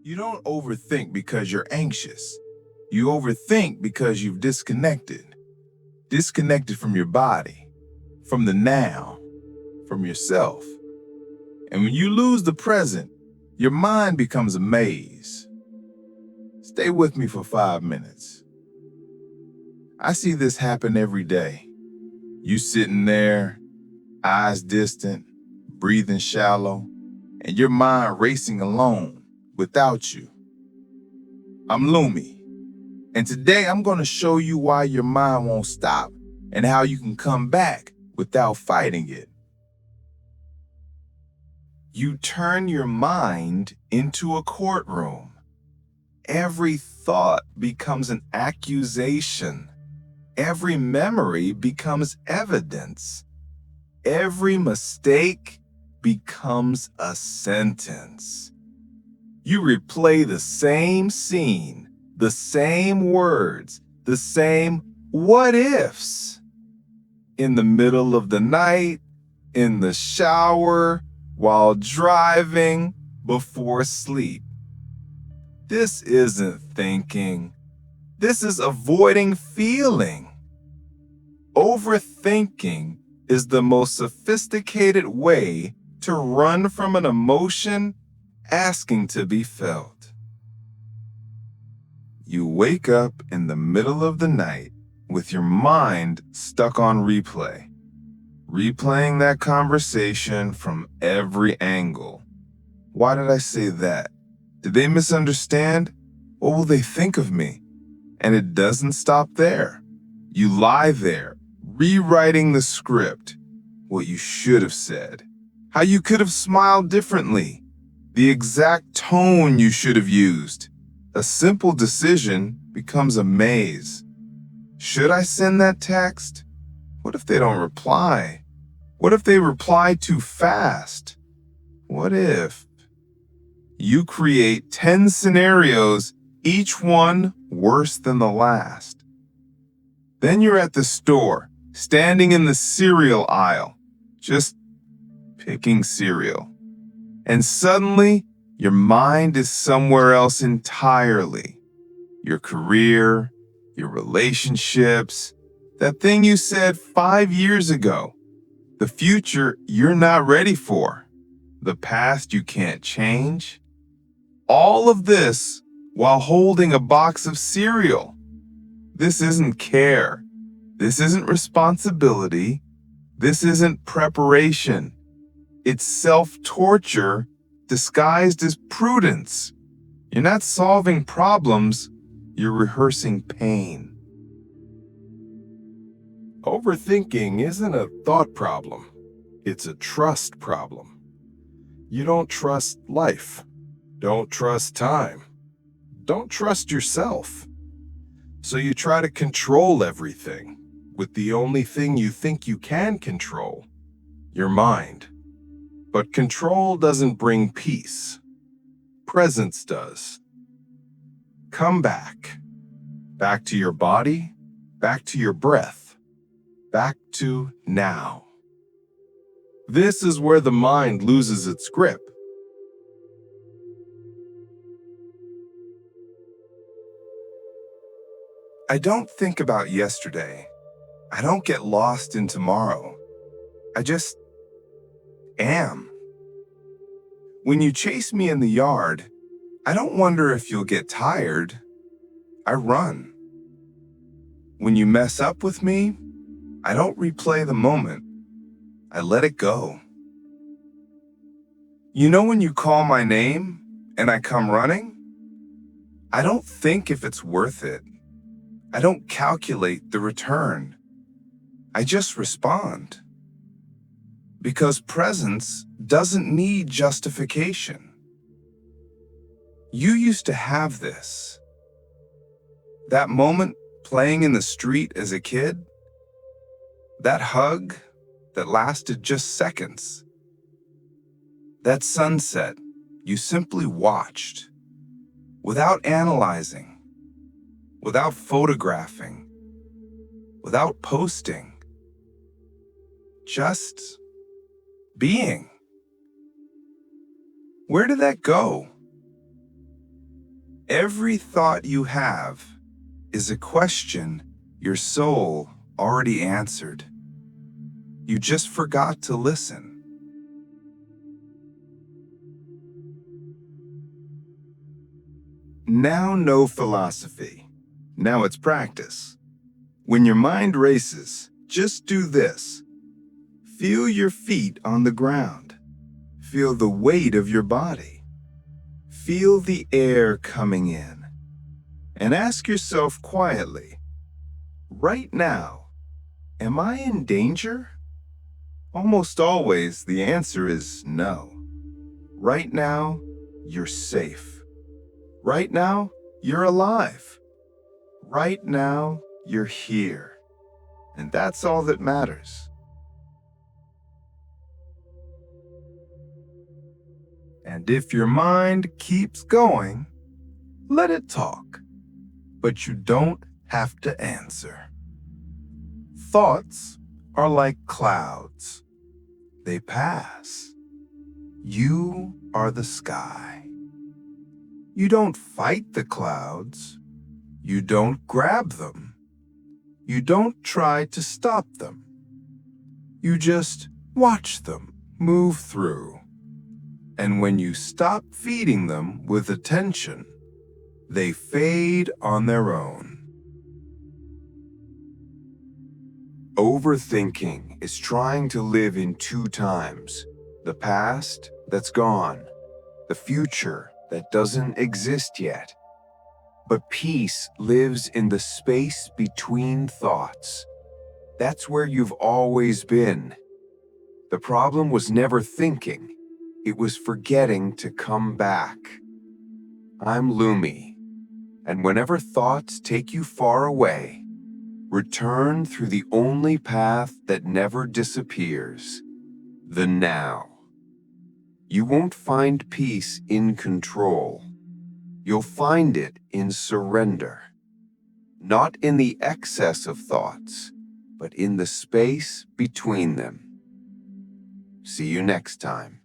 You don't overthink because you're anxious. You overthink because you've disconnected. Disconnected from your body, from the now, from yourself. And when you lose the present, your mind becomes a maze. Stay with me for 5 minutes. I see this happen every day. You sitting there, eyes distant, breathing shallow, and your mind racing alone without you. I'm Lumi, and today I'm going to show you why your mind won't stop and how you can come back without fighting it. You turn your mind into a courtroom. Every thought becomes an accusation. Every memory becomes evidence. Every mistake becomes a sentence. You replay the same scene, the same words, the same what ifs. In the middle of the night, in the shower, while driving, before sleep. This isn't thinking. This is avoiding feeling. Overthinking is the most sophisticated way to run from an emotion asking to be felt. You wake up in the middle of the night with your mind stuck on replay, replaying that conversation from every angle. Why did I say that? Did they misunderstand? What will they think of me? And it doesn't stop there. You lie there, rewriting the script, what you should have said, how you could have smiled differently, the exact tone you should have used. A simple decision becomes a maze. Should I send that text? What if they don't reply? What if they reply too fast? What if? You create 10 scenarios, each one worse than the last. Then you're at the store, standing in the cereal aisle, just picking cereal. And suddenly, your mind is somewhere else entirely. Your career, your relationships, that thing you said 5 years ago, the future you're not ready for, the past you can't change. All of this while holding a box of cereal. This isn't care. This isn't responsibility. This isn't preparation. It's self-torture disguised as prudence. You're not solving problems, you're rehearsing pain. Overthinking isn't a thought problem. It's a trust problem. You don't trust life. Don't trust time. Don't trust yourself. So you try to control everything with the only thing you think you can control, your mind. But control doesn't bring peace. Presence does. Come back. Back to your body, back to your breath, back to now. This is where the mind loses its grip. I don't think about yesterday. I don't get lost in tomorrow. I just am. When you chase me in the yard, I don't wonder if you'll get tired. I run. When you mess up with me, I don't replay the moment. I let it go. You know when you call my name and I come running? I don't think if it's worth it. I don't calculate the return. I just respond. Because presence doesn't need justification. You used to have this. That moment playing in the street as a kid, that hug that lasted just seconds, that sunset you simply watched without analyzing, without photographing, without posting, just being. Where did that go? Every thought you have is a question your soul already answered. You just forgot to listen. Now, no philosophy. Now it's practice. When your mind races, just do this. Feel your feet on the ground. Feel the weight of your body. Feel the air coming in. And ask yourself quietly, right now, am I in danger? Almost always the answer is no. Right now, you're safe. Right now, you're alive. Right now, you're here. And that's all that matters. And if your mind keeps going, let it talk. But you don't have to answer. Thoughts are like clouds. They pass. You are the sky. You don't fight the clouds. You don't grab them. You don't try to stop them. You just watch them move through. And when you stop feeding them with attention, they fade on their own. Overthinking is trying to live in two times: the past that's gone, the future that doesn't exist yet. But peace lives in the space between thoughts. That's where you've always been. The problem was never thinking. It was forgetting to come back. I'm Lumi, and whenever thoughts take you far away, return through the only path that never disappears, the now. You won't find peace in control. You'll find it in surrender. Not in the excess of thoughts, but in the space between them. See you next time.